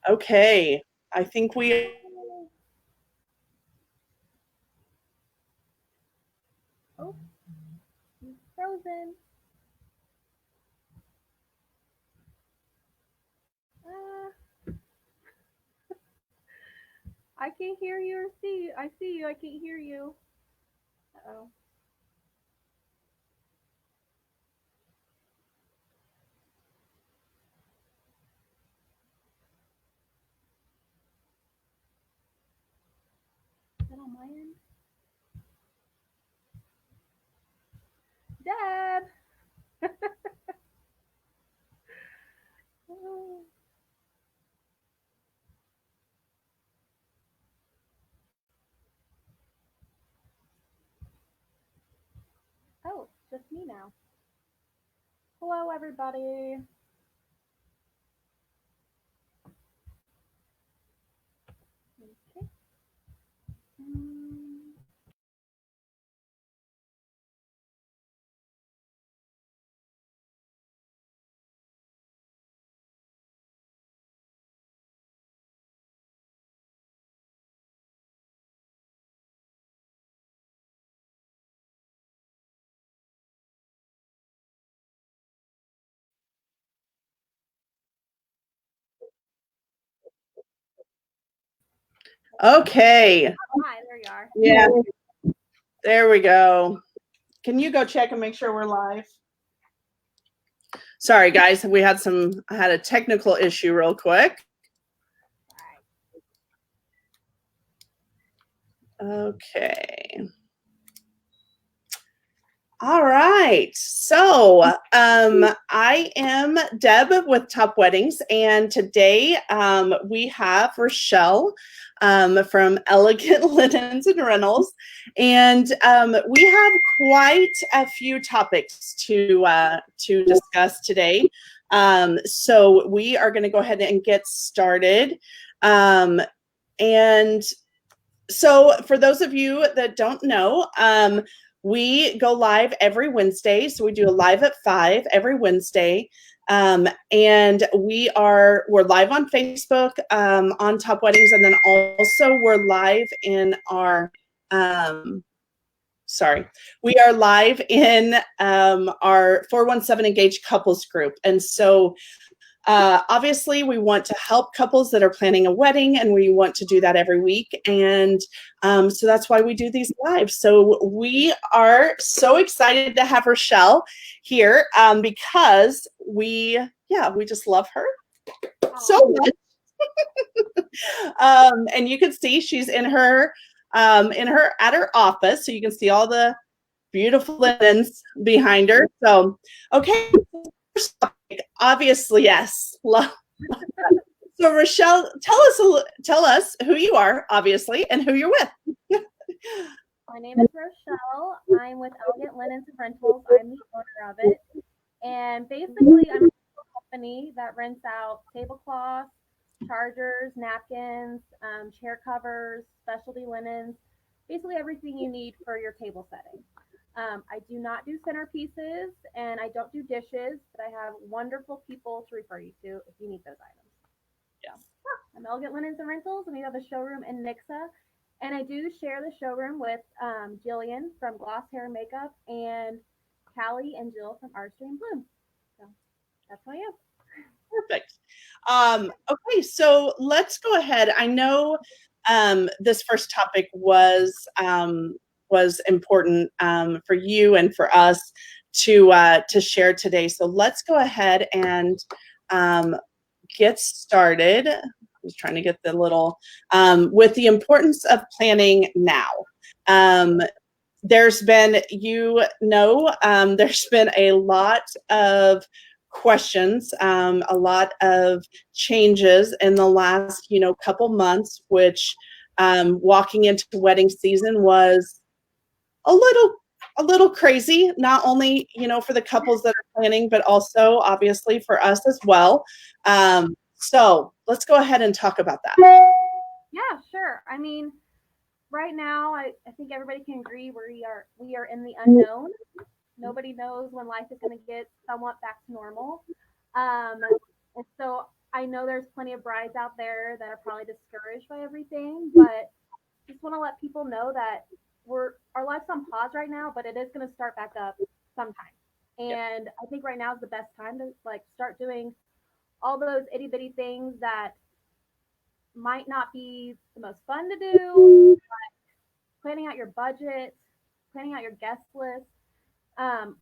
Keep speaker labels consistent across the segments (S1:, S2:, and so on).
S1: Okay, I think we.
S2: Oh, he's frozen. I can't hear you or see you. I see you. I can't hear you. Uh-oh. Is that on my end? Deb! Oh, oh, it's just me now. Hello, everybody. Okay. Um,
S1: Okay.
S2: Hi, there you are.
S1: Yeah, there we go. Can you go check and make sure we're live? Sorry, guys. I had a technical issue real quick. Okay. All right. So I am Deb with Top Weddings, and today we have Rochelle from Elegant Linens and Rentals, and we have quite a few topics to discuss today. So we are going to go ahead and get started. And so for those of you that don't know, we go live every Wednesday. So we do a live at 5 every Wednesday. And we're live on Facebook on Top Weddings, and then also we're live in our we are live in our 417 Engaged Couples group. And so obviously, we want to help couples that are planning a wedding, and we want to do that every week. And so that's why we do these live. So we are so excited to have Rochelle here because we just love her so much. And you can see she's in her at her office, so you can see all the beautiful linens behind her. So, okay, obviously, yes. So, Rochelle, tell us who you are, obviously, and who you're with.
S2: My name is Rochelle. I'm with Elegant Linens and Rentals. I'm the owner of it. And basically, I'm a company that rents out tablecloths, chargers, napkins, chair covers, specialty linens, basically everything you need for your table setting. I do not do centerpieces and I don't do dishes, but I have wonderful people to refer you to if you need those items. So, I'm Elegant Linens and Rentals, and we have a showroom in Nixa. And I do share the showroom with Jillian from Gloss Hair and Makeup and Callie and Jill from Artistry and Bloom. So that's who I am.
S1: Perfect. Okay, so let's go ahead. I know this first topic was important for you and for us to share today. So let's go ahead and get started. I was trying to get the little with the importance of planning now. There's been, there's been a lot of questions, a lot of changes in the last, couple months, which walking into wedding season was a little crazy, not only, for the couples that are planning, but also obviously for us as well. So let's go ahead and talk about that.
S2: Yeah, sure. I mean, right now, I think everybody can agree we are in the unknown. Nobody knows when life is going to get somewhat back to normal. And so I know there's plenty of brides out there that are probably discouraged by everything, but just want to let people know that our life's on pause right now, but it is going to start back up sometime.
S1: Yep.
S2: And I think right now is the best time to like start doing all those itty bitty things that might not be the most fun to do, planning out your budget, planning out your guest list,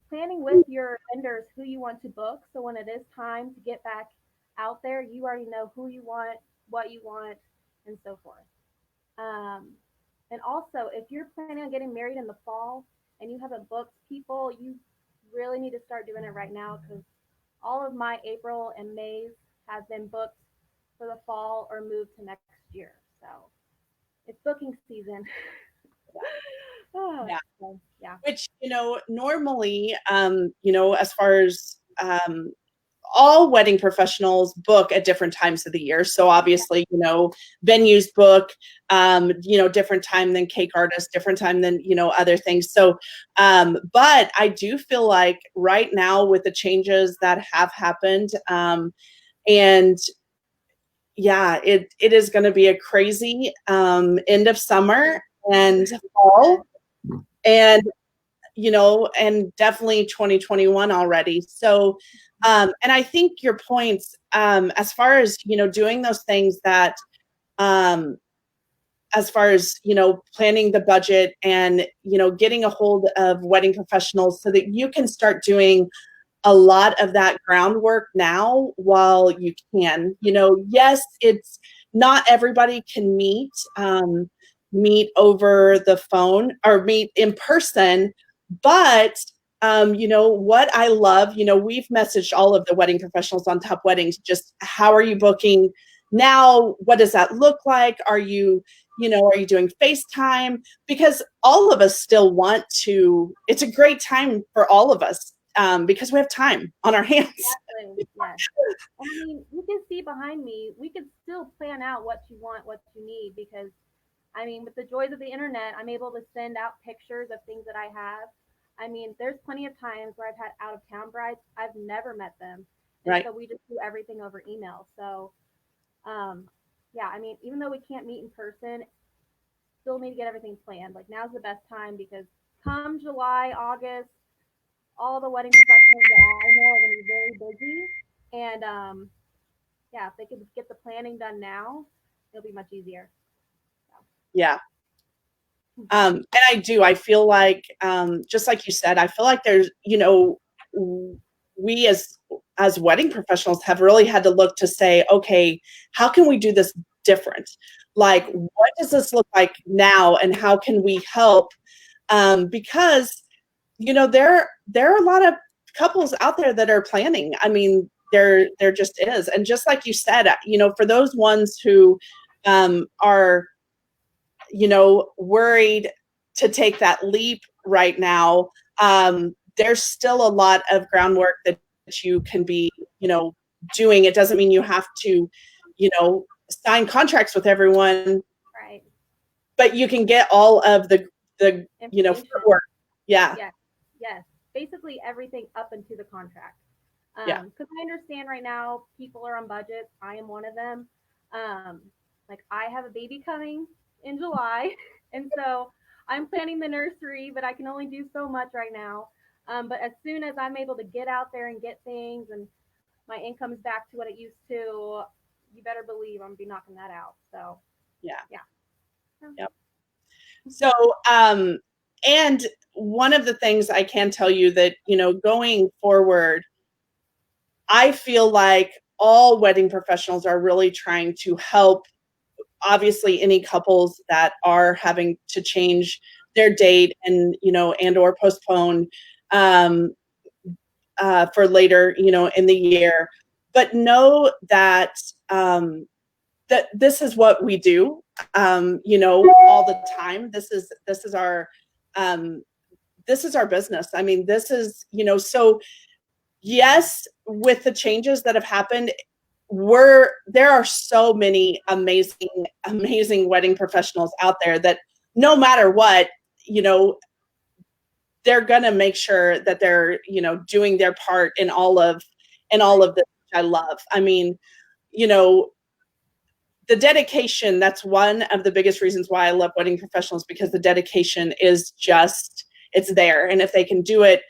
S2: planning with your vendors who you want to book. So when it is time to get back out there, you already know who you want, what you want, and so forth. Um, and also, if you're planning on getting married in the fall and you haven't booked people, you really need to start doing it right now because all of my April and May's have been booked for the fall or moved to next year. So it's booking season. Oh,
S1: Yeah.
S2: so, yeah.
S1: Which, normally, as far as all wedding professionals book at different times of the year. So obviously, venues book, different time than cake artists, different time than, other things. So, but I do feel like right now with the changes that have happened, and yeah, it is going to be a crazy end of summer and fall. And and definitely 2021 already. So, and I think your points, as far as, doing those things that, as far as, planning the budget and, getting a hold of wedding professionals so that you can start doing a lot of that groundwork now while you can. Yes, it's not everybody can meet over the phone or meet in person, but what I love, we've messaged all of the wedding professionals on Top Weddings, just how are you booking now? What does that look like? Are you doing FaceTime? Because all of us still want to, it's a great time for all of us, because we have time on our hands.
S2: Exactly. Yes. I mean, you can see behind me, we can still plan out what you want, what you need, because I mean, with the joys of the internet, I'm able to send out pictures of things that I have. I mean, there's plenty of times where I've had out of town brides, I've never met them. And
S1: Right.
S2: so we just do everything over email. So, yeah, I mean, even though we can't meet in person, still need to get everything planned. Like now's the best time because come July, August, all the wedding professionals that I know are going to be very busy. And yeah, if they could just get the planning done now, it'll be much easier.
S1: Yeah. And I feel like, just like you said, I feel like there's, we as wedding professionals have really had to look to say, okay, how can we do this different? Like, what does this look like now? And how can we help? Because, there are a lot of couples out there that are planning. I mean, there just is. And just like you said, for those ones who are, worried to take that leap right now, there's still a lot of groundwork that you can be, doing. It doesn't mean you have to, sign contracts with everyone,
S2: Right.
S1: but you can get all of the footwork. Yeah.
S2: Yes. Yes. Basically everything up into the contract.
S1: Yeah.
S2: Because I understand right now people are on budgets. I am one of them. Like I have a baby coming in July, and so I'm planning the nursery, but I can only do so much right now. But as soon as I'm able to get out there and get things, and my income's back to what it used to, you better believe I'm gonna be knocking that out. So
S1: Yeah.
S2: yeah.
S1: Yep. So, and one of the things I can tell you that, going forward, I feel like all wedding professionals are really trying to help, obviously, any couples that are having to change their date and, and or postpone, for later, in the year. But know that, that this is what we do, all the time. Um, this is our business. I mean, this is, so yes, with the changes that have happened, there are so many amazing wedding professionals out there that no matter what, they're gonna make sure that they're, doing their part in all of this, which I love. I mean, you know, the dedication, that's one of the biggest reasons why I love wedding professionals, because the dedication is just, it's there. And if they can do it,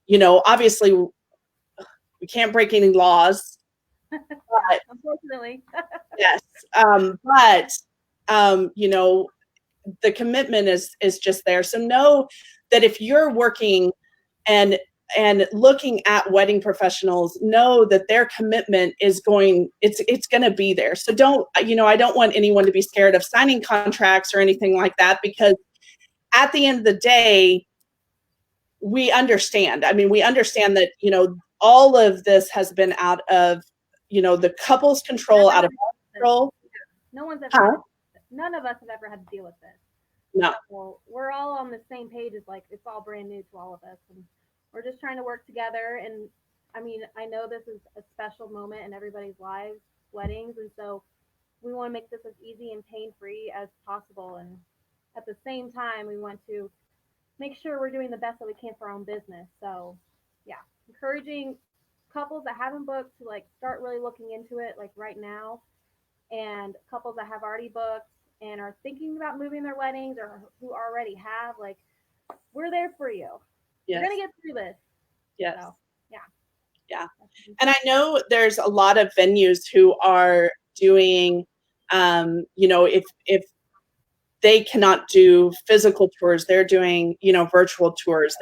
S1: you know, obviously we can't break any laws. But,
S2: unfortunately.
S1: yes. You know, the commitment is just there. So know that if you're working and looking at wedding professionals, know that their commitment is going, it's going to be there. So don't, you know, I don't want anyone to be scared of signing contracts or anything like that, because at the end of the day, we understand. I mean, we understand that, you know, all of this has been out of, you know, the couple's control, out of our control.
S2: No one's ever, none of us have ever had to deal with this.
S1: No.
S2: So we're all on the same page. It's like, it's all brand new to all of us. And we're just trying to work together. And I mean, I know this is a special moment in everybody's lives, weddings. And so we want to make this as easy and pain-free as possible. And at the same time, we want to make sure we're doing the best that we can for our own business. So yeah, encouraging couples that haven't booked to like start really looking into it like right now, and couples that have already booked and are thinking about moving their weddings, or who already have, like, we're there for you.
S1: Yes.
S2: We're gonna get through this.
S1: Yes.
S2: So, yeah.
S1: Yeah. And I know there's a lot of venues who are doing, you know, if they cannot do physical tours, they're doing, you know, virtual tours.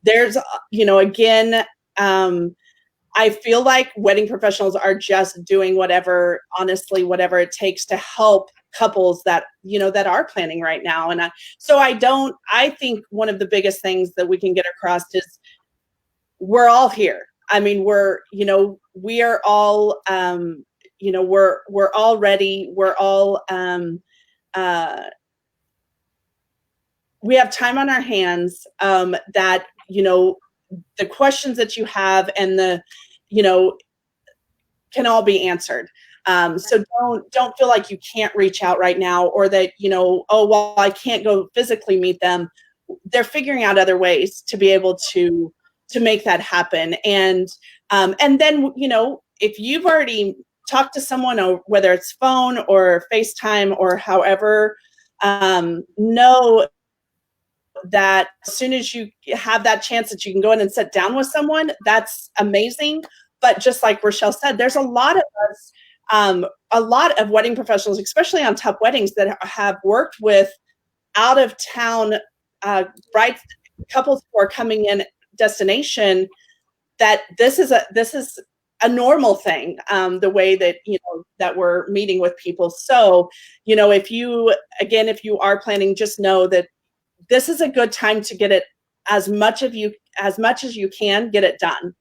S1: There's, you know, again, I feel like wedding professionals are just doing whatever, honestly, whatever it takes to help couples that, you know, that are planning right now. And I think one of the biggest things that we can get across is we're all here. I mean, you know, we are all, you know, we're all ready. We're all, we have time on our hands, that, you know, the questions that you have and the, you know, can all be answered. So don't feel like you can't reach out right now, or that, you know, oh, well, I can't go physically meet them. They're figuring out other ways to be able to make that happen. And then, you know, if you've already talked to someone, or whether it's phone or FaceTime or however, know that as soon as you have that chance that you can go in and sit down with someone, that's amazing. But just like Rochelle said, there's a lot of us, a lot of wedding professionals, especially on top weddings, that have worked with out of town bride couples who are coming in destination, that this is a normal thing, the way that, you know, that we're meeting with people. So, you know, if you are planning, just know that this is a good time to get it as much as you can get it done,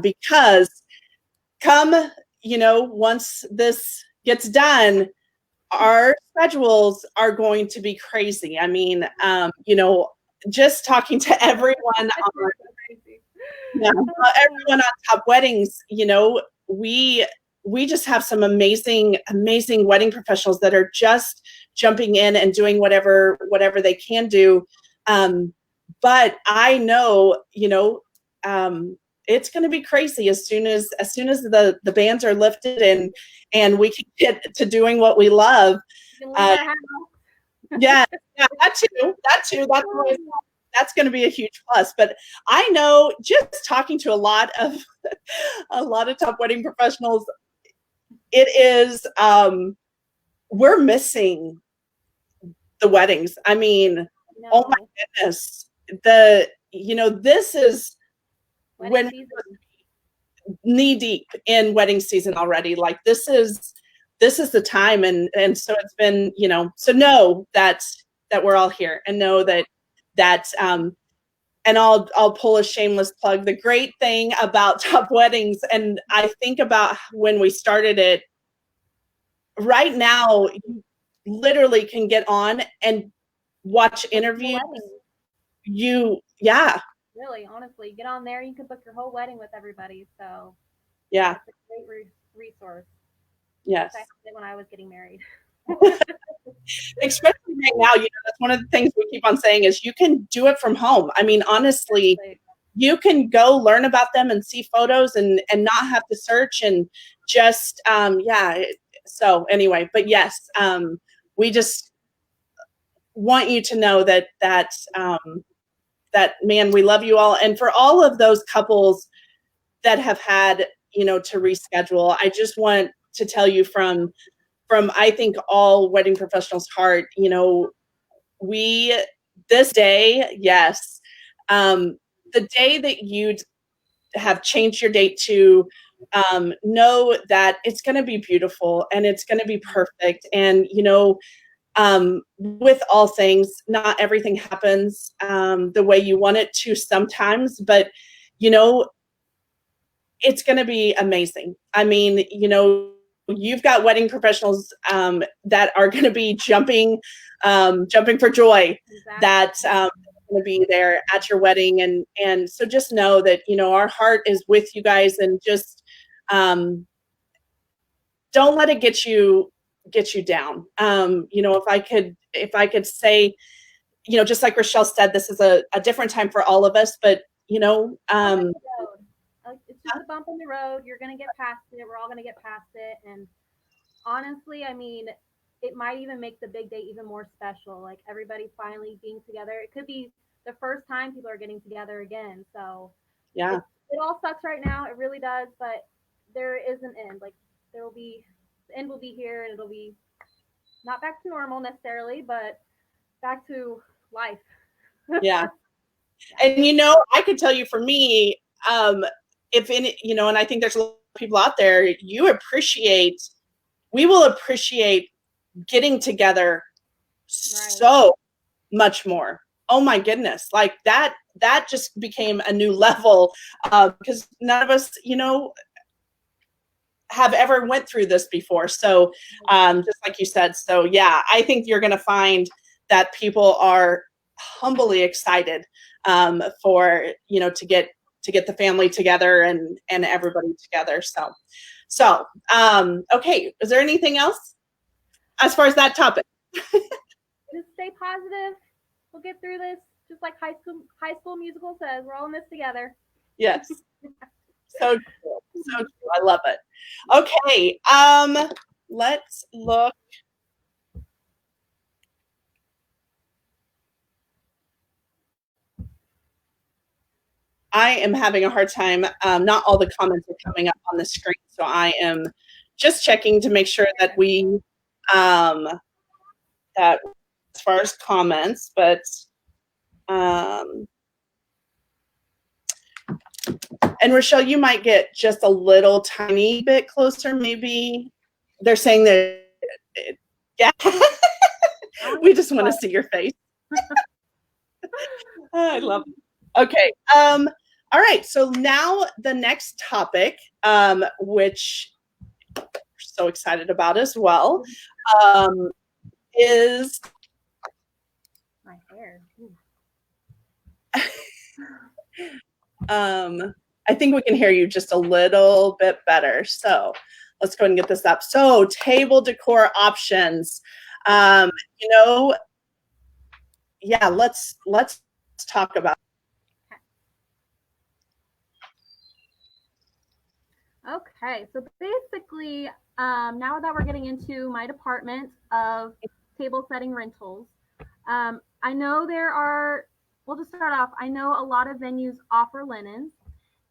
S1: because come, you know, once this gets done, our schedules are going to be crazy. I mean, you know, just talking to everyone on, everyone on Top Weddings, you know, we just have some amazing wedding professionals that are just jumping in and doing whatever they can do. But I know, you know, it's going to be crazy as soon as the bans are lifted and we can get to doing what we love. Yeah, that too. That's going to be a huge plus. But I know, just talking to a lot of top wedding professionals, it is, we're missing the weddings. I mean, oh my goodness, you know, this is when we're knee deep in wedding season already. Like, this is the time, and so it's been, you know, so know that we're all here, and know that and I'll pull a shameless plug. The great thing about Top Weddings, and I think about when we started it, right now you literally can get on and watch interviews.
S2: Really, honestly, get on there. You can book your whole wedding with everybody. So
S1: yeah,
S2: it's a great resource.
S1: Yes.
S2: I did when I was getting married.
S1: Especially right now, you know, that's one of the things we keep on saying is you can do it from home. I mean, honestly, you can go learn about them and see photos and not have to search and just, yeah. So anyway, but yes, we just want you to know that man, we love you all. And for all of those couples that have had, to reschedule, I just want to tell you from I think all wedding professionals' heart, we this day, yes, the day that you have changed your date to, know that it's going to be beautiful and it's going to be perfect. And with all things, not everything happens the way you want it to sometimes, but it's going to be amazing. I mean, you've got wedding professionals that are going to be jumping for joy.
S2: Exactly.
S1: That going to be there at your wedding, and so just know that our heart is with you guys, and just don't let it get you down. If I could say, just like Rochelle said, this is a different time for all of us, but
S2: it's just a bump in the road. You're going to get past it. We're all going to get past it. And honestly, I mean, it might even make the big day even more special. Like everybody finally being together. It could be the first time people are getting together again. So
S1: yeah,
S2: it all sucks right now. It really does. But there is an end. Like the end will be here, and it'll be not back to normal necessarily, but back to life.
S1: yeah. And I could tell you, for me, if any, and I think there's a lot of people out there, we will appreciate getting together so much more. Oh my goodness. Like that just became a new level, because none of us, have ever went through this before. So, just like you said, so yeah, I think you're going to find that people are humbly excited, for, to get the family together and everybody together. So, okay. Is there anything else as far as that topic?
S2: Just stay positive. We'll get through this. Just like High School Musical says, we're all in this together.
S1: Yes. So true. So true. I love it. Okay. Let's look. I am having a hard time. Not all the comments are coming up on the screen, so I am just checking to make sure that that as far as comments, but and Rochelle, you might get just a little tiny bit closer. Maybe they're saying that, yeah. We just want to see your face. I love it. Okay. All right. So now the next topic, which we're so excited about as well, is
S2: my hair.
S1: I think we can hear you just a little bit better. So let's go ahead and get this up. So table decor options. Yeah, let's talk about it.
S2: Okay, so basically, now that we're getting into my department of table setting rentals, I know we'll just start off. I know a lot of venues offer linens.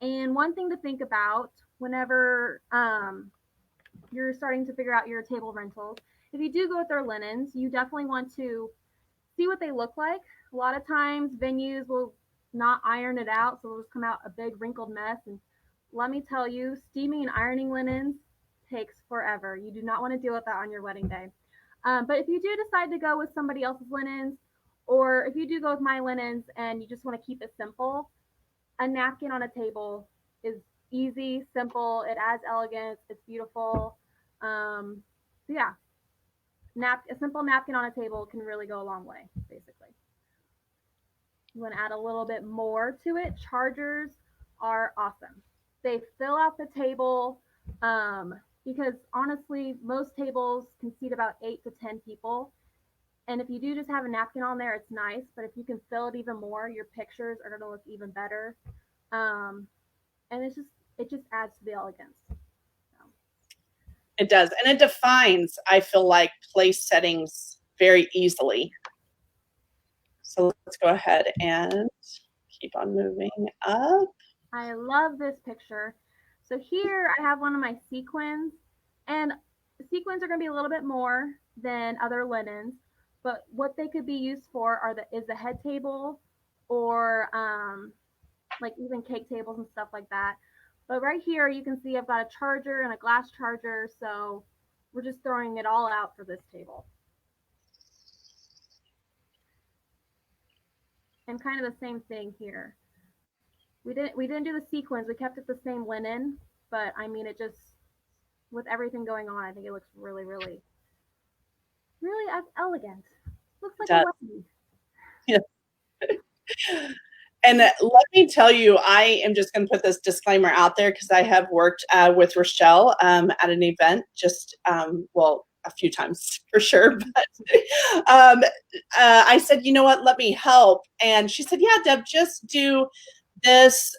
S2: And one thing to think about whenever you're starting to figure out your table rentals, if you do go with their linens, you definitely want to see what they look like. A lot of times venues will not iron it out, so it'll just come out a big wrinkled mess. And let me tell you, steaming and ironing linens takes forever. You do not want to deal with that on your wedding day. But if you do decide to go with somebody else's linens, or if you do go with my linens and you just want to keep it simple, a napkin on a table is easy, simple. It adds elegance. It's beautiful. So yeah, a simple napkin on a table can really go a long way, basically. You want to add a little bit more to it. Chargers are awesome. They fill out the table, because honestly, most tables can seat about 8 to 10 people. And if you do just have a napkin on there, it's nice. But if you can fill it even more, your pictures are going to look even better. And it just adds to the elegance. So.
S1: It does, and it defines, I feel like, place settings very easily. So let's go ahead and keep on moving up.
S2: I love this picture. So here I have one of my sequins, and sequins are going to be a little bit more than other linens, but what they could be used for is the head table, or like even cake tables and stuff like that. But right here you can see I've got a charger and a glass charger, so we're just throwing it all out for this table. And kind of the same thing here. We didn't do the sequins. We kept it the same linen, but I mean, it just, with everything going on, I think it looks really, really, really elegant. Looks like a wedding.
S1: Yeah. And let me tell you, I am just going to put this disclaimer out there because I have worked with Rochelle at an event just, well, a few times for sure. But I said, you know what, let me help. And she said, yeah, Deb, just do this,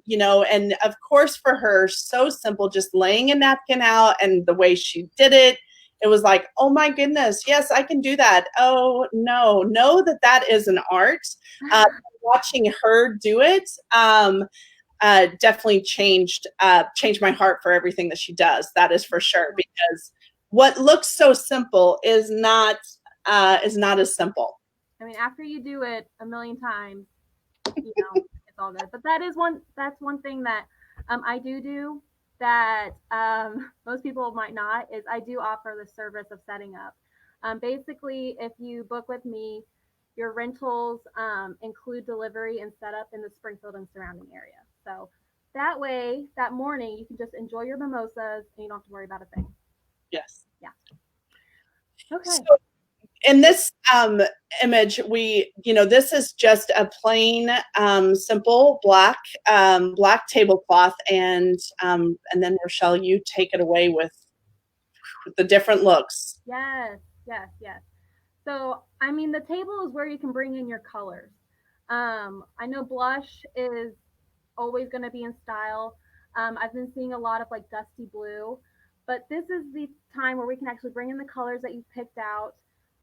S1: you know, and of course for her, so simple, just laying a napkin out, and the way she did it, it was like, oh my goodness, yes, I can do that. Oh no, know that that is an art. Watching her do it definitely changed my heart for everything that she does. That is for sure, because what looks so simple is not as simple.
S2: I mean, after you do it a million times, you know, it's all good. But that's one thing that I do that most people might not, is I do offer the service of setting up. Basically, if you book with me, your rentals include delivery and setup in the Springfield and surrounding area. So that way, that morning, you can just enjoy your mimosas and you don't have to worry about a thing.
S1: Yes.
S2: Yeah. Okay.
S1: So in this image, this is just a plain, simple black tablecloth, and then Rochelle, you take it away with the different looks.
S2: Yes. So, I mean, the table is where you can bring in your colors. I know blush is always going to be in style. I've been seeing a lot of like dusty blue, but this is the time where we can actually bring in the colors that you've picked out,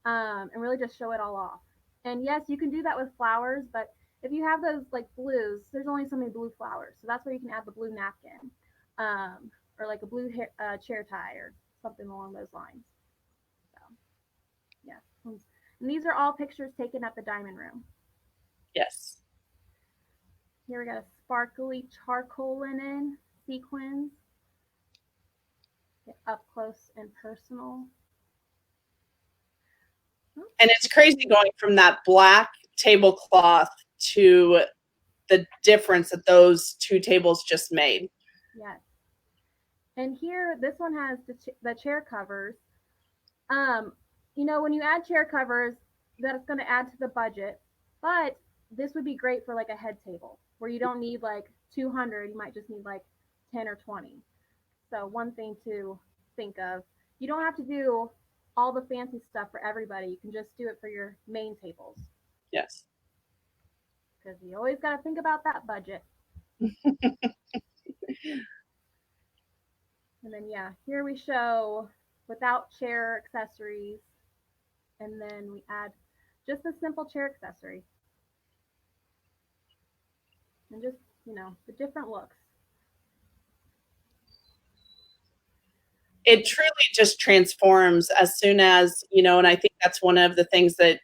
S2: and really just show it all off. And yes, you can do that with flowers, but if you have those like blues, there's only so many blue flowers. So that's where you can add the blue napkin, or like a blue chair tie or something along those lines. So, yeah. And these are all pictures taken at the Diamond Room.
S1: Yes.
S2: Here we got a sparkly charcoal linen sequins. Get up close and personal.
S1: And it's crazy going from that black tablecloth to the difference that those two tables just made.
S2: Yes. And here, this one has the chair covers. You know, when you add chair covers, that's going to add to the budget. But this would be great for like a head table where you don't need like 200. You might just need like 10 or 20. So one thing to think of, you don't have to do all the fancy stuff for everybody. You can just do it for your main tables.
S1: Yes.
S2: Because you always got to think about that budget. And then, yeah, here we show without chair accessories. And then we add just a simple chair accessory. And just, you know, the different looks.
S1: It truly just transforms as soon as, you know, and I think that's one of the things that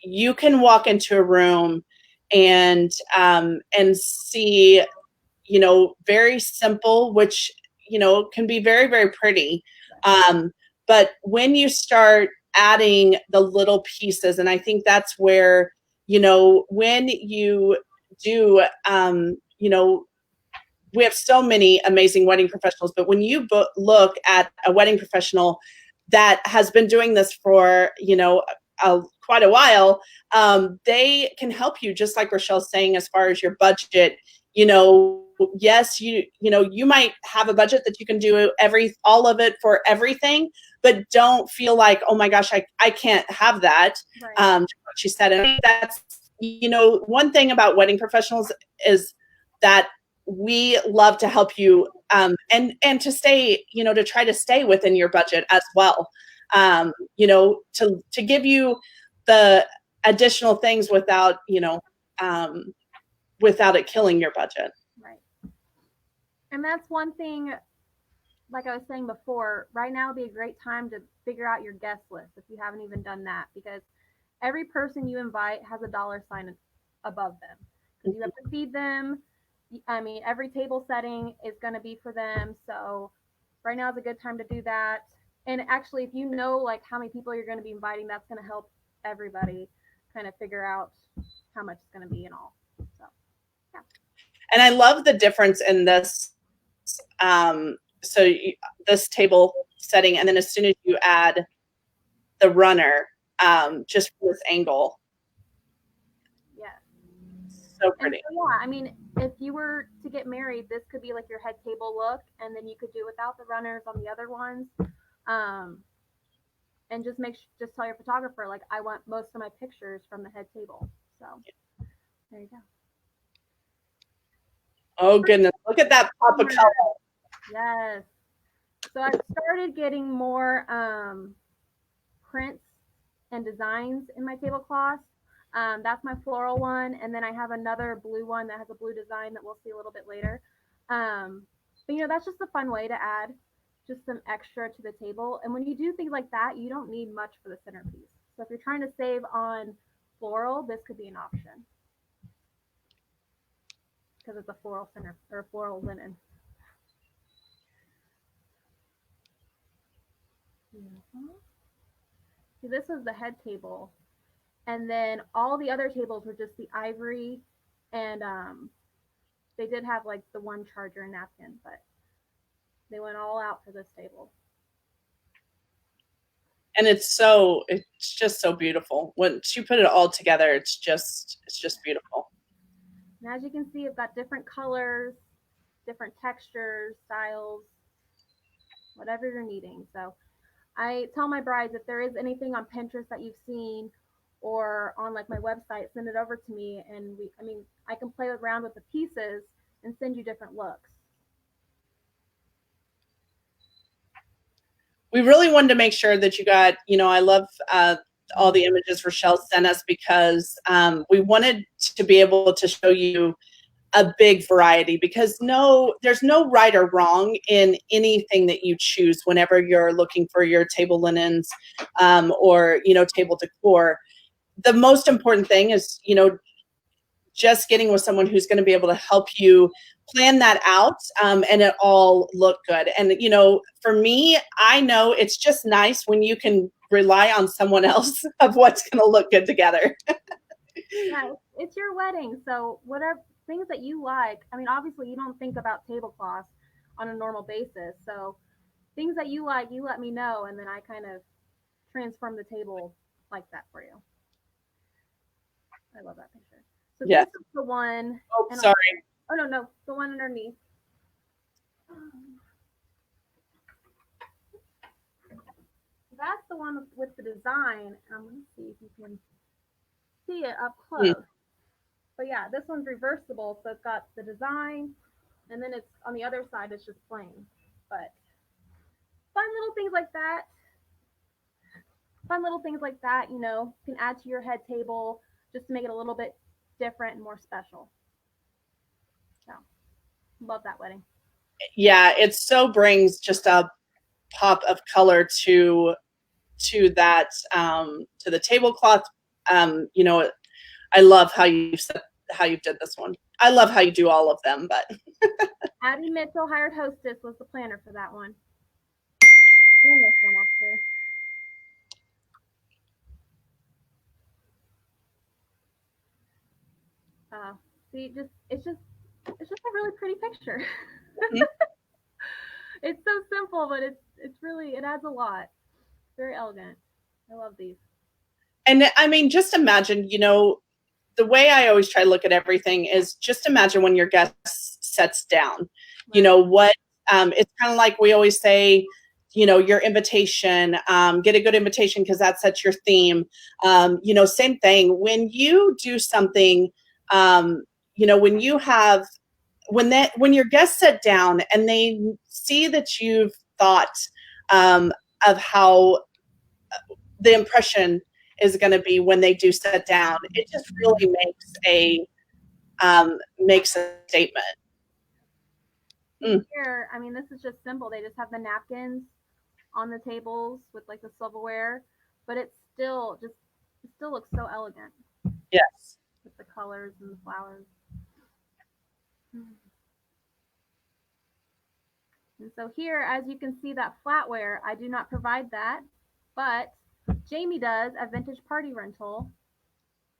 S1: you can walk into a room and see, you know, very simple, which, you know, can be very, very pretty. But when you start adding the little pieces, and I think that's where, you know, when you do, you know, we have so many amazing wedding professionals, but when you look at a wedding professional that has been doing this for, you know, quite a while, they can help you, just like Rochelle's saying, as far as your budget. You know, yes, you know, you might have a budget that you can do all of it for everything, but don't feel like, oh my gosh, I can't have that. Right. She said, and that's, you know, one thing about wedding professionals is that we love to help you, and to stay, to try to stay within your budget as well. To give you the additional things without, without it killing your budget.
S2: Right. And that's one thing, like I was saying before, right now would be a great time to figure out your guest list if you haven't even done that, because every person you invite has a dollar sign above them because you have to feed them. I mean, every table setting is going to be for them. So right now is a good time to do that. And actually, if you know like how many people you're going to be inviting, that's going to help everybody kind of figure out how much it's going to be and all. So, yeah.
S1: And I love the difference in this. This table setting, and then as soon as you add the runner, just from this angle.
S2: Yeah.
S1: So pretty.
S2: So, yeah, I mean, if you were to get married, this could be like your head table look, and then you could do without the runners on the other ones. And just just tell your photographer, like, I want most of my pictures from the head table. So there you go.
S1: Oh goodness, look at that pop of color.
S2: Yes. So I started getting more prints and designs in my tablecloth. That's my floral one, and then I have another blue one that has a blue design that we'll see a little bit later. But that's just a fun way to add just some extra to the table. And when you do things like that, you don't need much for the centerpiece. So if you're trying to save on floral, this could be an option because it's a floral center or floral linen. See, this was the head table, and then all the other tables were just the ivory, and they did have like the one charger and napkin, but they went all out for this table.
S1: And it's just so beautiful. Once you put it all together, it's just beautiful.
S2: And as you can see, it's got different colors, different textures, styles, whatever you're needing. So I tell my brides, if there is anything on Pinterest that you've seen or on like my website, send it over to me, and I can play around with the pieces and send you different looks.
S1: We really wanted to make sure that you got, I love all the images Rochelle sent us because we wanted to be able to show you a big variety, because there's no right or wrong in anything that you choose whenever you're looking for your table linens or table decor. The most important thing is just getting with someone who's going to be able to help you plan that out and it all look good. And for me, I know it's just nice when you can rely on someone else of what's going to look good together.
S2: Yeah, it's your wedding, so whatever things that you like. I mean, obviously you don't think about tablecloths on a normal basis, so things that you like, you let me know, and then I kind of transform the table like that for you. I love that picture. So
S1: yeah.
S2: This is the one.
S1: Oh, sorry.
S2: Oh no, the one underneath. That's the one with the design. I'm gonna see if you can see it up close. But yeah, this one's reversible, so it's got the design, and then it's on the other side, it's just plain. But fun little things like that. Can add to your head table just to make it a little bit different and more special. So, love that wedding.
S1: Yeah, it so brings just a pop of color to that to the tablecloth. I love how you did this one. I love how you do all of them, but
S2: Addie Mitchell, hired hostess, was the planner for that one. And this one actually. See, it's just a really pretty picture. Mm-hmm. It's so simple, but it's really, it adds a lot. Very elegant. I love these.
S1: And I mean, just imagine, the way I always try to look at everything is just imagine when your guest sits down, right. What it's kind of like we always say, your invitation, get a good invitation because that sets your theme. Same thing when you do something, when you have when your guests sit down and they see that you've thought of how the impression is going to be when they do sit down, it just really makes a statement.
S2: Here, I mean, this is just simple. They just have the napkins on the tables with like the silverware, but it still looks so elegant.
S1: Yes.
S2: With the colors and the flowers. And so here, as you can see that flatware, I do not provide that, but Jamie does at Vintage Party Rental.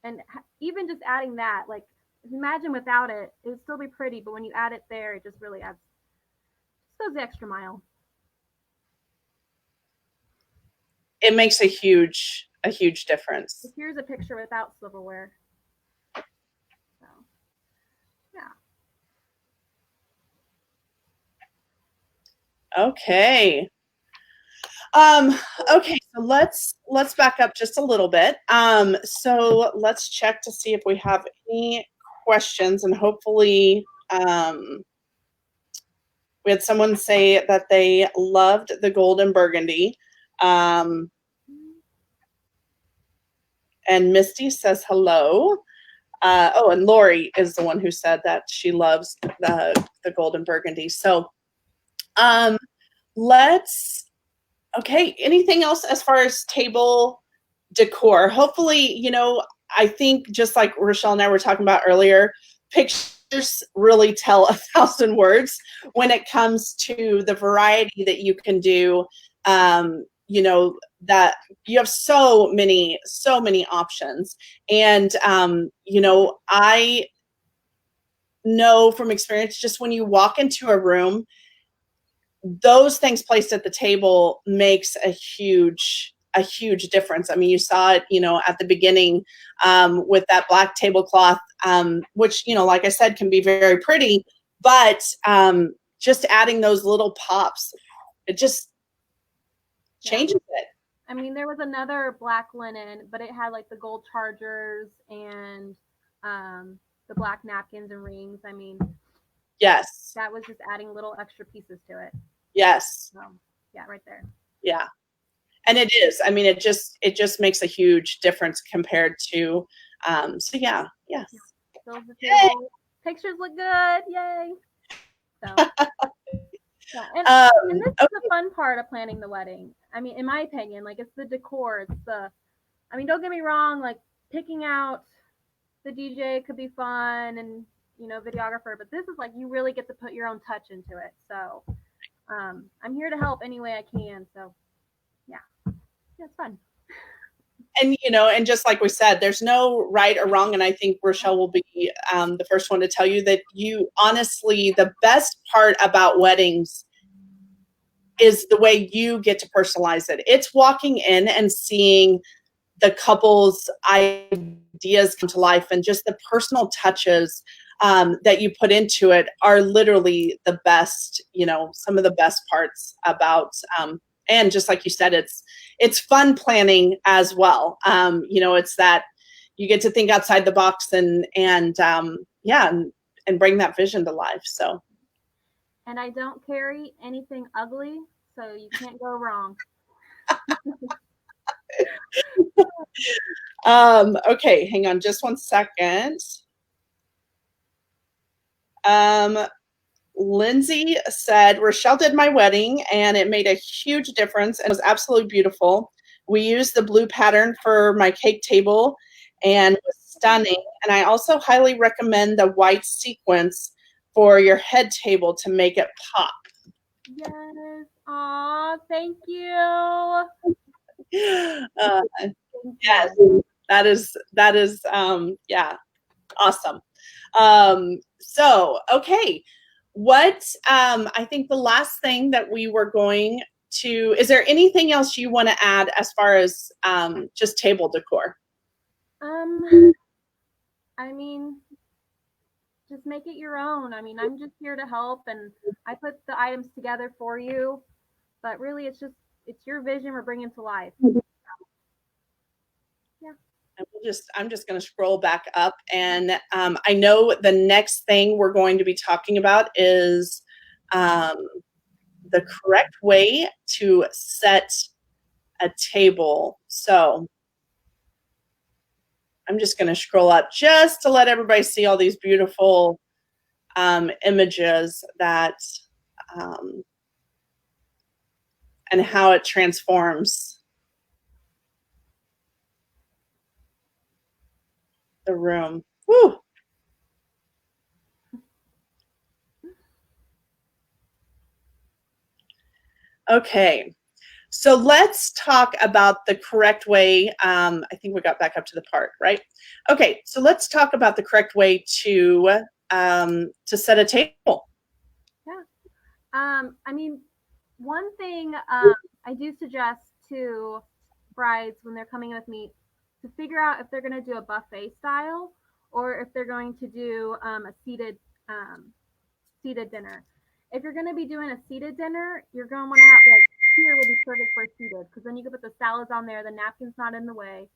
S2: And even just adding that, like, imagine without it, it would still be pretty, but when you add it there, it just really adds, just goes the extra mile.
S1: It makes a huge difference.
S2: So here's a picture without silverware. So, yeah.
S1: Okay. Okay, so let's back up just a little bit. So let's check to see if we have any questions, and hopefully we had someone say that they loved the gold and burgundy. And Misty says hello. And Lori is the one who said that she loves the gold and burgundy. So okay, anything else as far as table decor? Hopefully, I think just like Rochelle and I were talking about earlier, pictures really tell 1,000 words when it comes to the variety that you can do. That you have so many options. And, I know from experience, just when you walk into a room, those things placed at the table makes a huge difference. I mean, you saw it, at the beginning with that black tablecloth, which, like I said, can be very pretty, but just adding those little pops, it just changes it.
S2: I mean, there was another black linen, but it had like the gold chargers and the black napkins and rings. I mean,
S1: yes,
S2: that was just adding little extra pieces to it.
S1: Yes.
S2: So, yeah, right there.
S1: Yeah. And it is. I mean, it just makes a huge difference compared to so yeah. Yes.
S2: Fills the table. Pictures look good. Yay. So yeah. And this is the fun part of planning the wedding. I mean, in my opinion, like, it's the decor. I mean, don't get me wrong, like, picking out the DJ could be fun and, videographer, but this is like, you really get to put your own touch into it. So I'm here to help any way I can. So yeah, it's fun.
S1: And, and just like we said, there's no right or wrong. And I think Rochelle will be the first one to tell you that honestly, the best part about weddings is the way you get to personalize it. It's walking in and seeing the couple's ideas come to life, and just the personal touches that you put into it are literally the best, some of the best parts about, and just like you said, it's fun planning as well. It's that you get to think outside the box and bring that vision to life. So.
S2: And I don't carry anything ugly, so you can't go wrong.
S1: Okay, hang on just one second. Lindsay said, Rochelle did my wedding and it made a huge difference and it was absolutely beautiful. We used the blue pattern for my cake table and it was stunning. And I also highly recommend the white sequence for your head table to make it pop.
S2: Yes. Aw, thank you.
S1: Yes, that is yeah, awesome. So, okay. What I think the last thing that we were going to, is there anything else you want to add as far as just table decor?
S2: I mean, just make it your own. I mean, I'm just here to help, and I put the items together for you, but really it's your vision we're bringing to life. Yeah.
S1: I'm just going to scroll back up, and I know the next thing we're going to be talking about is the correct way to set a table. So I'm just going to scroll up just to let everybody see all these beautiful images that and how it transforms the room. Woo! Okay, so let's talk about the correct way. I think we got back up to the part, right? Okay, so let's talk about the correct way to set a table.
S2: Yeah. I mean, one thing I do suggest to brides when they're coming with me to figure out if they're going to do a buffet style or if they're going to do a seated dinner. If you're going to be doing a seated dinner, you're going to want to have like here would be perfect for seated because then you can put the salads on there, the napkin's not in the way.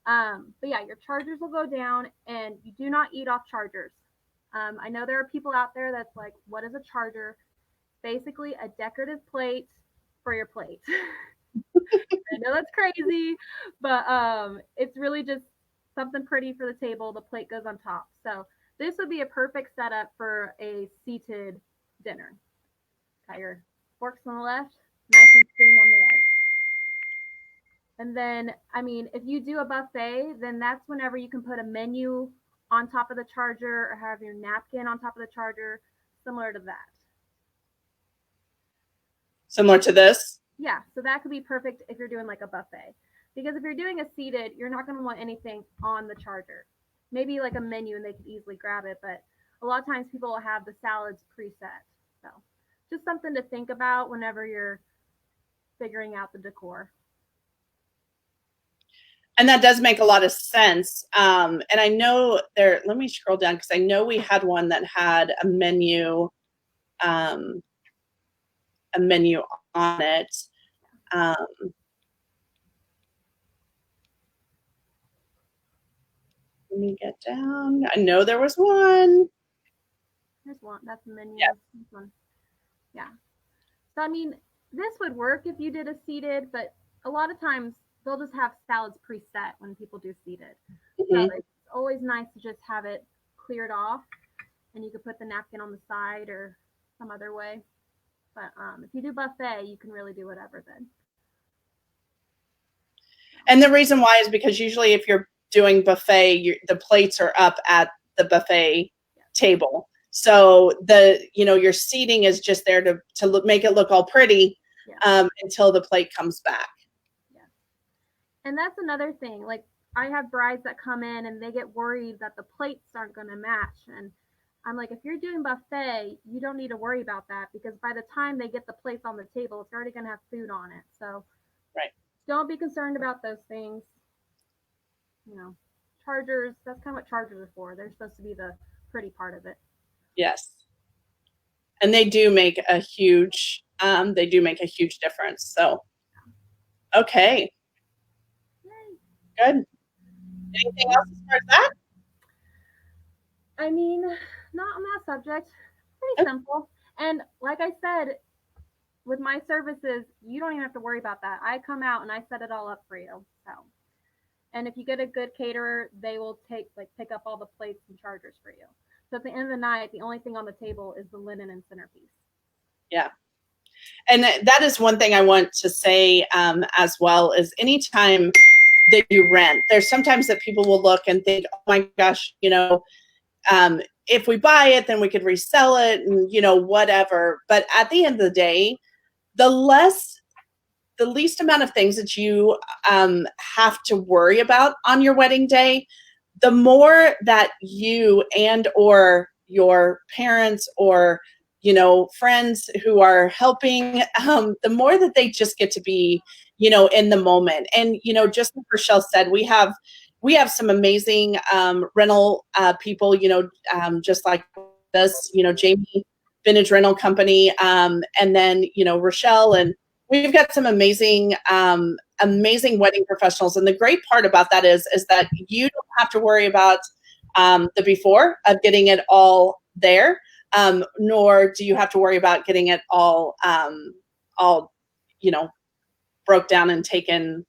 S2: But yeah, your chargers will go down, and you do not eat off chargers. I know there are people out there that's like, what is a charger? Basically, a decorative plate for your plate. I know that's crazy, but it's really just something pretty for the table. The plate goes on top. So this would be a perfect setup for a seated dinner. Got your forks on the left, nice and spoon on the right. And then, I mean, if you do a buffet, then that's whenever you can put a menu on top of the charger or have your napkin on top of the charger, similar to that.
S1: Similar to this?
S2: Yeah, so that could be perfect if you're doing like a buffet. Because if you're doing a seated, you're not going to want anything on the charger. Maybe like a menu and they could easily grab it, but a lot of times people will have the salads preset. So just something to think about whenever you're figuring out the decor.
S1: And that does make a lot of sense. And I know there, let me scroll down because I know we had one that had a menu on it. Let me get down. I know there was one.
S2: There's one. That's the menu.
S1: Yeah.
S2: This one. Yeah. So, I mean, this would work if you did a seated, but a lot of times they'll just have salads preset when people do seated. Mm-hmm. So it's always nice to just have it cleared off, and you could put the napkin on the side or some other way. But if you do buffet, you can really do whatever then.
S1: And the reason why is because usually if you're doing buffet, the plates are up at the buffet table. So your seating is just there to make it look all pretty until the plate comes back.
S2: Yeah. And that's another thing. Like I have brides that come in and they get worried that the plates aren't going to match. And I'm like, if you're doing buffet, you don't need to worry about that because by the time they get the plates on the table, it's already going to have food on it. So
S1: right.
S2: Don't be concerned about those things. Chargers, that's kind of what chargers are for. They're supposed to be the pretty part of it.
S1: Yes. And they do make a huge difference. So, okay.
S2: Yay.
S1: Good. Anything else as far as that?
S2: I mean, not on that subject. Pretty simple. And like I said, with my services, you don't even have to worry about that. I come out and I set it all up for you. So, and if you get a good caterer, they will pick up all the plates and chargers for you. So at the end of the night, the only thing on the table is the linen and centerpiece. Yeah.
S1: And that is one thing I want to say as well is anytime that you rent, there's sometimes that people will look and think, oh my gosh, if we buy it, then we could resell it and, whatever. But at the end of the day, the least amount of things that you have to worry about on your wedding day, the more that you and or your parents or friends who are helping, the more that they just get to be in the moment. And just like Rochelle said, we have some amazing rental people, just like this, Jamie Vintage Rental Company, and then Rochelle and we've got some amazing, amazing wedding professionals. And the great part about that is that you don't have to worry about the before of getting it all there, nor do you have to worry about getting it all, you know, broke down and taken,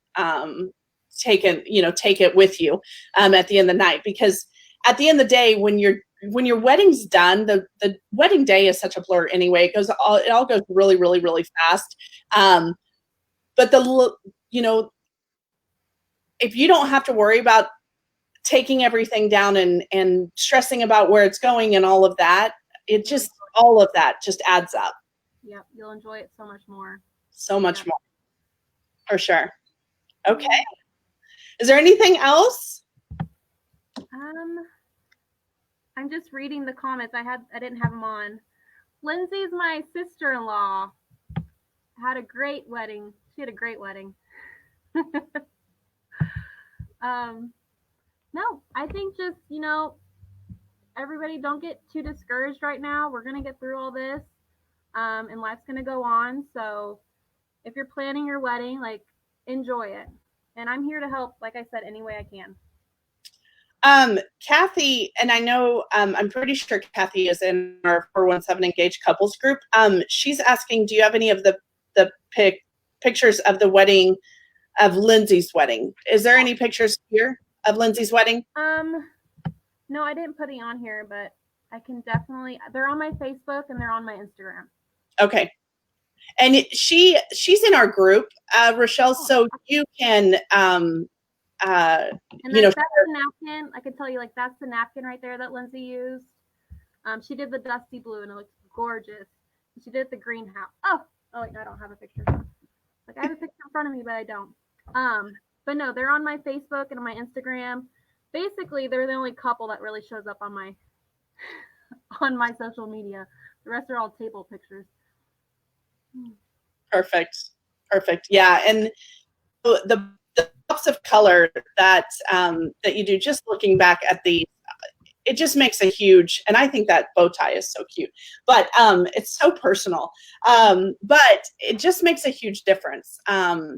S1: take it with you at the end of the night. Because at the end of the day, when your wedding's done, the wedding day is such a blur anyway. It all goes really, really, really fast. But if you don't have to worry about taking everything down and stressing about where it's going and all of that, all of that just adds up.
S2: Yep, you'll enjoy it so much more.
S1: So much more, for sure. Okay. Is there anything else?
S2: I'm just reading the comments. I didn't have them on. Lindsay's my sister-in-law. Had a great wedding. She had a great wedding. No, I think just, everybody don't get too discouraged right now. We're going to get through all this, and life's going to go on. So if you're planning your wedding, like, enjoy it. And I'm here to help, like I said, any way I can.
S1: Kathy, and I know, I'm pretty sure Kathy is in our 417 Engaged Couples group. She's asking, do you have any of the pictures of the wedding, of Lindsay's wedding? Is there any pictures here of Lindsay's wedding?
S2: No, I didn't put it on here, but I can definitely, they're on my Facebook and they're on my Instagram.
S1: Okay. And she's in our group, Rochelle, so you can,
S2: and that's the napkin. I can tell you, like, that's the napkin right there that Lindsay used. She did the dusty blue and it looks gorgeous. She did the greenhouse. Oh wait, no, I don't have a picture. Like, I have a picture in front of me, but I don't. But no, they're on my Facebook and on my Instagram. Basically, they're the only couple that really shows up on my social media. The rest are all table pictures.
S1: Perfect. Yeah, and the pops of color that you do, just looking back at these, it just makes a huge, and I think that bow tie is so cute, but it's so personal, but it just makes a huge difference.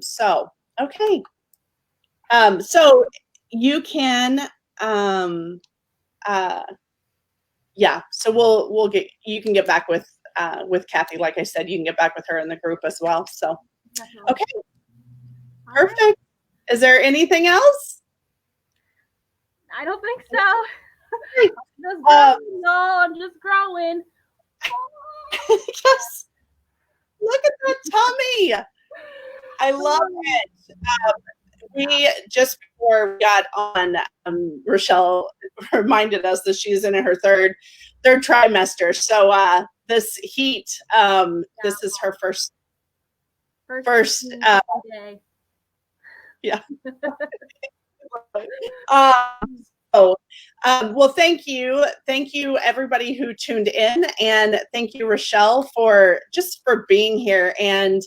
S1: So, okay. So you can, yeah, so you can get back with Kathy. Like I said, you can get back with her in the group as well. So, okay. Perfect. Right. Is there anything else?
S2: I don't think so. I'm just growing.
S1: Yes. Look at that tummy. I love it. We just before we got on, Rochelle reminded us that she's in her third trimester. So this heat, this is her first day. Yeah. Well, thank you everybody who tuned in, and thank you, Rochelle, for being here. And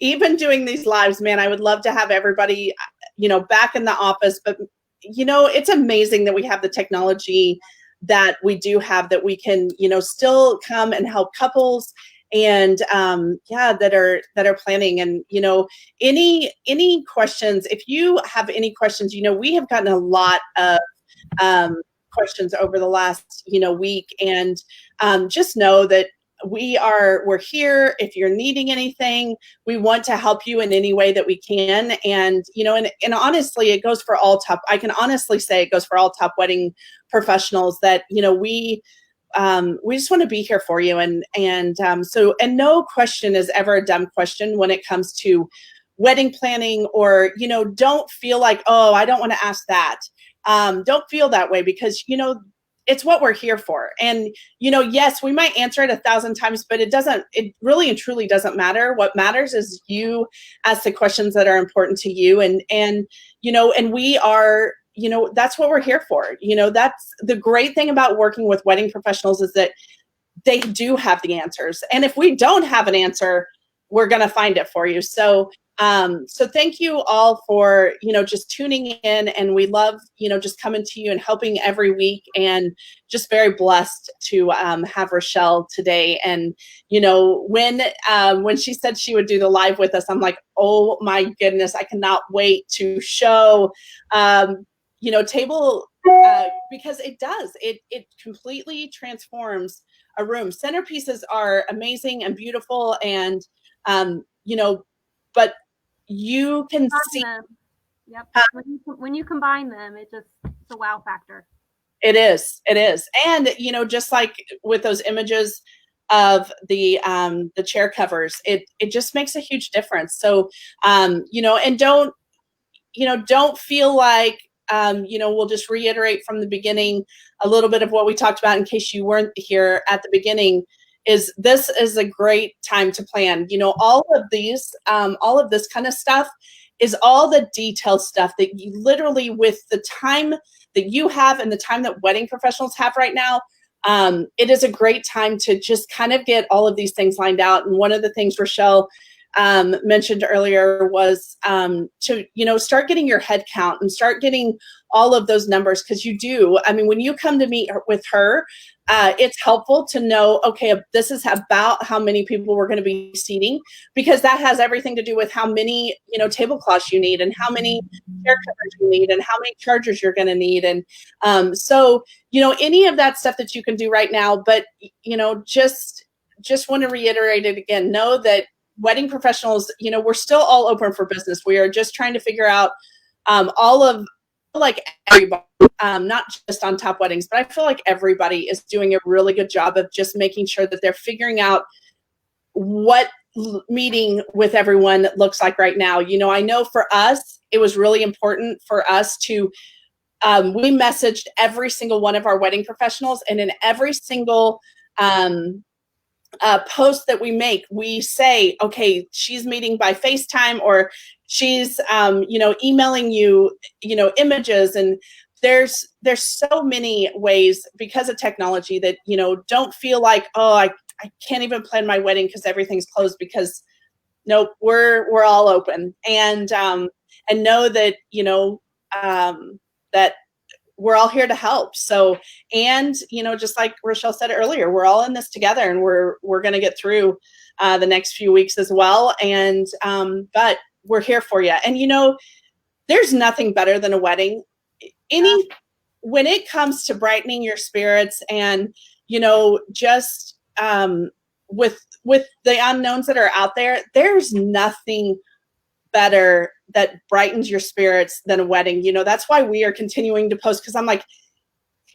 S1: even doing these lives, man, I would love to have everybody back in the office, but it's amazing that we have the technology that we do have, that we can still come and help couples and that are planning. And any questions, if you have any questions, we have gotten a lot of questions over the last week, and just know that we're here. If you're needing anything, we want to help you in any way that we can. And and honestly, it goes for all top, I can honestly say it goes for all top wedding professionals, that we just want to be here for you. And no question is ever a dumb question when it comes to wedding planning, or, don't feel like, oh, I don't want to ask that. Don't feel that way, because, it's what we're here for. And, yes, we might answer it 1,000 times, but it really and truly doesn't matter. What matters is you ask the questions that are important to you. And we are, that's what we're here for. That's the great thing about working with wedding professionals, is that they do have the answers. And if we don't have an answer, we're going to find it for you. So So thank you all for, just tuning in, and we love, just coming to you and helping every week, and just very blessed to have Rochelle today. And, when she said she would do the live with us, I'm like, oh my goodness, I cannot wait to show, table, because it does, it completely transforms a room. Centerpieces are amazing and beautiful, and, but you can see
S2: them. Yep. When you combine them, it's a wow factor.
S1: it is. And, just like with those images of the chair covers, it just makes a huge difference. So, and don't feel like, we'll just reiterate from the beginning a little bit of what we talked about in case you weren't here at the beginning. This is a great time to plan. All of this kind of stuff is all the detailed stuff that you literally, with the time that you have and the time that wedding professionals have right now, it is a great time to just kind of get all of these things lined out. And one of the things Rochelle mentioned earlier was to start getting your head count and start getting all of those numbers, because you do. I mean, when you come to meet with her, it's helpful to know, okay, this is about how many people we're going to be seating, because that has everything to do with how many tablecloths you need, and how many chair covers you need, and how many chargers you're going to need. And so any of that stuff that you can do right now. But just want to reiterate it again. Know that wedding professionals, we're still all open for business. We are just trying to figure out all of, like, everybody, not just on Top Weddings, but I feel like everybody is doing a really good job of just making sure that they're figuring out what meeting with everyone looks like right now. I know for us, it was really important for us to, we messaged every single one of our wedding professionals, and in every single post that we make, we say, okay, she's meeting by FaceTime, or she's, emailing you, images. And there's so many ways, because of technology, that, don't feel like, oh, I can't even plan my wedding because everything's closed, because nope, we're all open. And know that, that we're all here to help. So, and, just like Rochelle said earlier, we're all in this together, and we're going to get through the next few weeks as well. And, but we're here for you. And, there's nothing better than a wedding. When it comes to brightening your spirits, and, just with the unknowns that are out there, there's nothing better that brightens your spirits than a wedding. That's why we are continuing to post, because I'm like,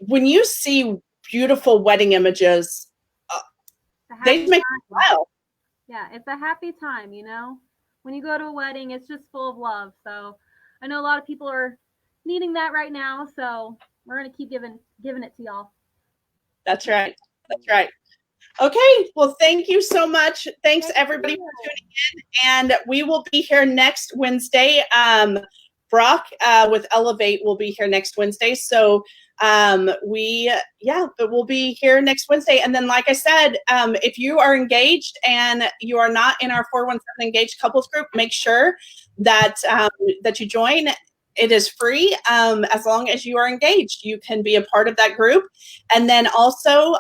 S1: when you see beautiful wedding images, they make me smile.
S2: Yeah, it's a happy time, when you go to a wedding, it's just full of love. So I know a lot of people are needing that right now, so we're going to keep giving it to y'all.
S1: That's right. Okay, well, thank you so much. Thanks everybody for tuning in, and we will be here next Wednesday. Brock with Elevate will be here next Wednesday. So but we'll be here next Wednesday. And then, like I said, if you are engaged and you are not in our 417 Engaged Couples group, make sure that that you join. It is free. As long as you are engaged, you can be a part of that group. And then also,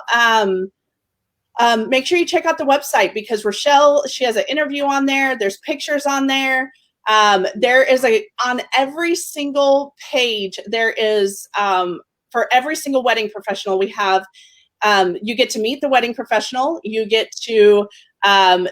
S1: make sure you check out the website, because Rochelle, she has an interview on there. There's pictures on there. There is on every single page, there is, for every single wedding professional we have, you get to meet the wedding professional. You get to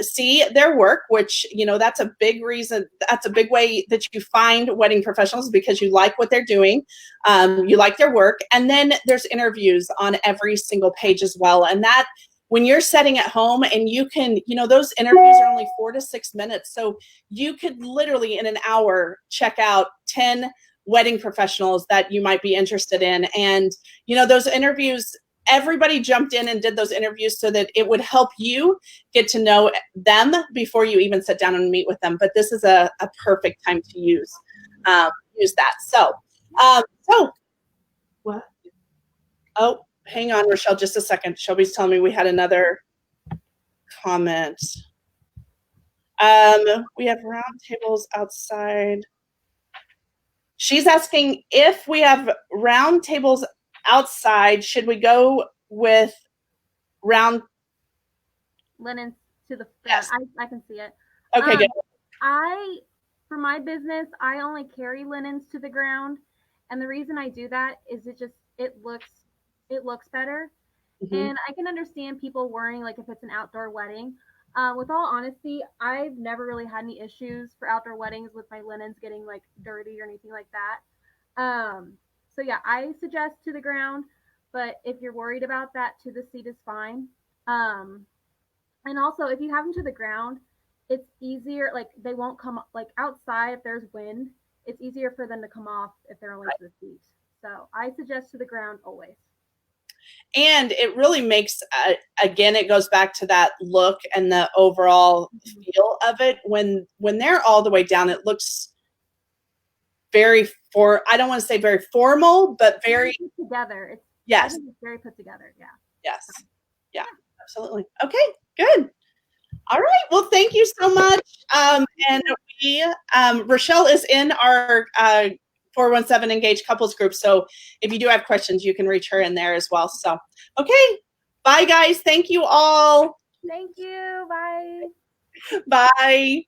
S1: see their work, which, that's a big reason. That's a big way that you find wedding professionals, because you like what they're doing. You like their work. And then there's interviews on every single page as well. And that, when you're setting at home, and you can, those interviews are only 4 to 6 minutes. So you could literally in an hour check out 10 wedding professionals that you might be interested in. And, those interviews, everybody jumped in and did those interviews so that it would help you get to know them before you even sit down and meet with them. But this is a perfect time to use that. So what? Oh, hang on, Rochelle, just a second. Shelby's telling me we had another comment. We have round tables outside. She's asking if we have round tables outside, should we go with round
S2: Linens to the
S1: Yes.
S2: I can see it.
S1: Okay, good.
S2: For my business, I only carry linens to the ground, and the reason I do that is it looks better.
S1: Mhm.
S2: And I can understand people worrying like if it's an outdoor wedding. With all honesty, I've never really had any issues for outdoor weddings with my linens getting like dirty or anything like that. So yeah, I suggest to the ground, but if you're worried about that, to the seat is fine. Um, and also, if you have them to the ground, it's easier. Like they won't come like outside if there's wind. It's easier for them to come off if they're only to the seat. So I suggest to the ground always.
S1: And it really makes, again, it goes back to that look and the overall feel of it. When they're all the way down, it looks very I don't want to say very formal, but very
S2: put together. I
S1: yes,
S2: think it's very put together. Yeah.
S1: yes, yeah, absolutely. Okay, good. All right. Well, thank you so much. And Rochelle is in our 417 Engaged Couples group. So if you do have questions, you can reach her in there as well. So, okay. Bye, guys. Thank you all.
S2: Thank you. Bye.
S1: Bye.